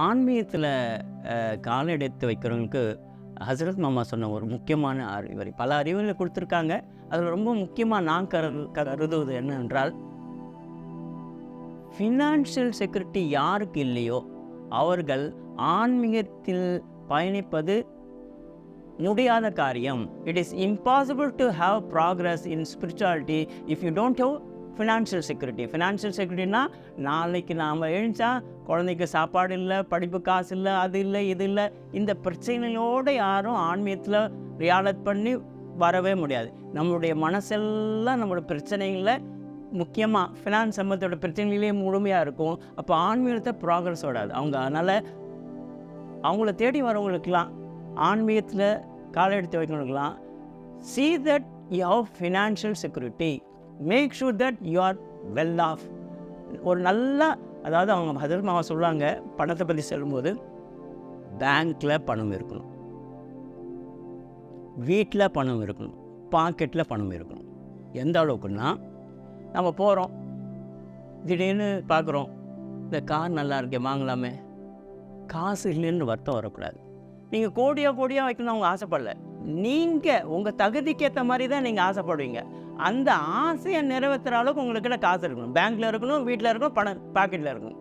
ஆன்மீகத்தில் கால் எடுத்து வைக்கிறவங்களுக்கு ஹசரத் மாமா சொன்ன ஒரு முக்கியமான அறிவுரை, பல அறிவுரைகளை கொடுத்துருக்காங்க. அதில் ரொம்ப முக்கியமாக நான் கருதுவது என்னவென்றால், ஃபினான்ஷியல் செக்யூரிட்டி யாருக்கு இல்லையோ அவர்கள் ஆன்மீகத்தில் பயணிப்பது முடியாத காரியம். It is impossible to have progress in spirituality if you don't have financial security. Financial செக்யூரிட்டினா, நாளைக்கு நாம் எழுந்தா குழந்தைக்கு சாப்பாடு இல்லை, படிப்பு காசு இல்லை, அது இல்லை, இது இல்லை, இந்த பிரச்சனையோடு யாரும் ஆன்மீகத்தில் ரியாலட் பண்ணி வரவே முடியாது. நம்மளுடைய மனசெல்லாம் நம்மளோட பிரச்சனைகளில், முக்கியமாக ஃபினான்ஸ் சம்பந்தோட பிரச்சனைகளே முழுமையாக இருக்கும். அப்போ ஆன்மீகத்தை ப்ராக்ரஸ் ஓடாது அவங்க. அதனால் அவங்கள தேடி வரவங்களுக்கெல்லாம், ஆன்மீகத்தில் காலை எடுத்து வைக்கிறவங்களுக்கெல்லாம், see that you have financial security, make sure that you are well off. ஒரு நல்ல, அதாவது அவங்க ஹதரத் மாமா சொல்லுவாங்க, பணத்தை பற்றி சொல்லும்போது, பேங்க்கில் பணம் இருக்கணும், வீட்டில் பணம் இருக்கணும், பாக்கெட்டில் பணம் இருக்கணும். எந்த அளவுக்குன்னா, நம்ம போகிறோம், திடீர்னு பார்க்குறோம், இந்த கார் நல்லா இருக்கே வாங்கலாமே, காசு இல்லைன்னு வருத்தம் வரக்கூடாது. நீங்கள் கோடியாக வைக்கணும் அவங்க ஆசைப்படல, நீங்கள் உங்கள் தகுதிக்கு ஏற்ற மாதிரி தான் நீங்கள் ஆசைப்படுவீங்க. அந்த ஆசையை நிறைவேற்றுற அளவுக்கு உங்களுக்கிட்ட காசு இருக்கணும், பேங்க்கில் இருக்கணும், வீட்டில் இருக்கணும், பணம் பாக்கெட்டில் இருக்கணும்.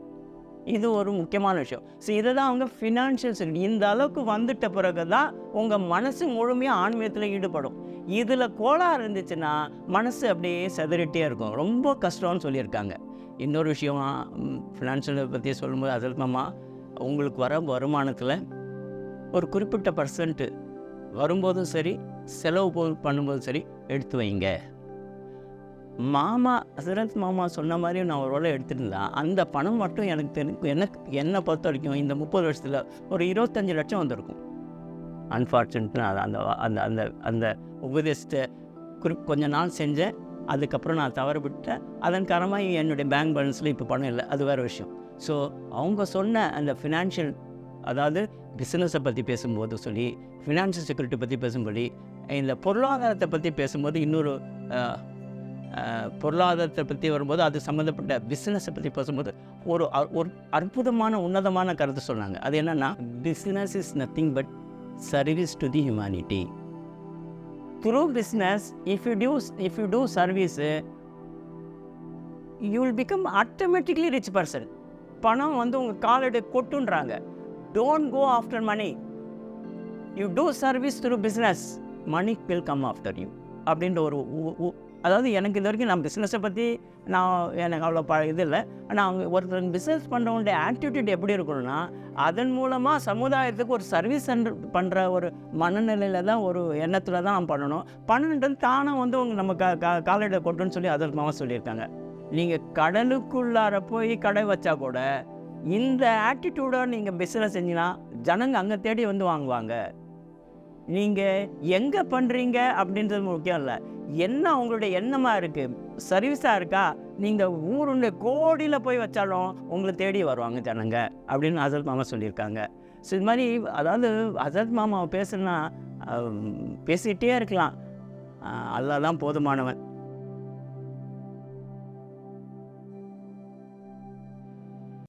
இது ஒரு முக்கியமான விஷயம். ஸோ இதை தான் அவங்க ஃபினான்ஷியல் செக்யூரிட்டி. இந்த அளவுக்கு வந்துட்ட பிறகு தான் உங்கள் மனசு முழுமையாக ஆன்மீகத்தில் ஈடுபடும். இதில் கோளாறு இருந்துச்சுன்னா மனசு அப்படியே செதறிட்டே இருக்கும், ரொம்ப கஷ்டம்னு சொல்லியிருக்காங்க. இன்னொரு விஷயம், ஃபினான்ஷியலை பற்றி சொல்லும்போது ஹசரத் மாமா, உங்களுக்கு வர வருமானத்தில் ஒரு குறிப்பிட்ட பர்சன்ட்டு வரும்போதும் சரி, செலவு பண்ணும்போதும் சரி எடுத்து வைங்க. மாமா ஹசரத் மாமா சொன்ன மாதிரி நான் ஒரு வேளை எடுத்துருந்தா, அந்த பணம் மட்டும் என்னை பொறுத்த வரைக்கும் இந்த 30 வருஷத்தில் ஒரு 25 லட்சம் வந்திருக்கும். அன்ஃபார்ச்சுனேட்லி அந்த அந்த அந்த அந்த உபதேசத்தை கொஞ்ச நாள் செஞ்சேன், அதுக்கப்புறம் நான் தவறு விட்டேன். அதன் காரணமாக என்னுடைய பேங்க் பேலன்ஸில் இப்போ பணம் இல்லை, அது வேறு விஷயம். ஸோ அவங்க சொன்ன அந்த ஃபினான்ஷியல், அதாவது பிஸ்னஸை பற்றி பேசும்போது சொல்லி, ஃபினான்ஷியல் செக்யூரிட்டி பற்றி பேசும்போது, இந்த பொருளாதாரத்தை பற்றி பேசும்போது, இன்னொரு பொருளாதாரத்தை பற்றி வரும்போது அது சம்மந்தப்பட்ட பிஸ்னஸை பற்றி பேசும்போது ஒரு அற்புதமான உன்னதமான கருத்து சொன்னாங்க. அது என்னென்னா, business is nothing but service to the humanity. Through business, if you do service, you will become automatically rich person. பணம் வந்து உங்கள் காலடி கொட்டுன்றாங்க. Don't go after money, you do service through business, money will come after you அப்படின்ற ஒரு, அதாவது எனக்கு இது வரைக்கும் நான் பிஸ்னஸை பற்றி எனக்கு அவ்வளோ இது இல்லை. ஆனால் அவங்க ஒருத்தர் பிஸ்னஸ் பண்ணுறவங்களுடைய ஆட்டிடியூட் எப்படி இருக்கணும்னா, அதன் மூலமாக சமுதாயத்துக்கு ஒரு சர்வீஸ் பண்ணுற ஒரு மனநிலையில் தான், ஒரு எண்ணத்தில் தான் பண்ணணும். பணன்றது தானாக வந்து உங்கள் நம்ம காலடியில் கொட்டுன்னு சொல்லி அதற்கு மாமா சொல்லியிருக்காங்க. நீங்கள் கடலுக்குள்ளார போய் கடை வச்சா கூட இந்த ஆட்டிடியூடோடு நீங்கள் பிஸ்னஸ் செஞ்சிங்கன்னா ஜனங்க அங்கே தேடி வந்து வாங்குவாங்க. நீங்கள் எங்கே பண்ணுறீங்க அப்படின்றது முக்கியம் இல்லை, என்ன உங்களுடைய எண்ணமாக இருக்குது, சர்வீஸாக இருக்கா. நீங்கள் ஊருடைய கோடியில் போய் வச்சாலும் உங்களை தேடி வருவாங்க ஜனங்க அப்படின்னு ஹசரத் மாமா சொல்லியிருக்காங்க. ஸோ இது மாதிரி, அதாவது ஹசரத் மாமாவை பேசுனா பேசிகிட்டே இருக்கலாம். அல்லாஹ் தான் போதுமானவன்.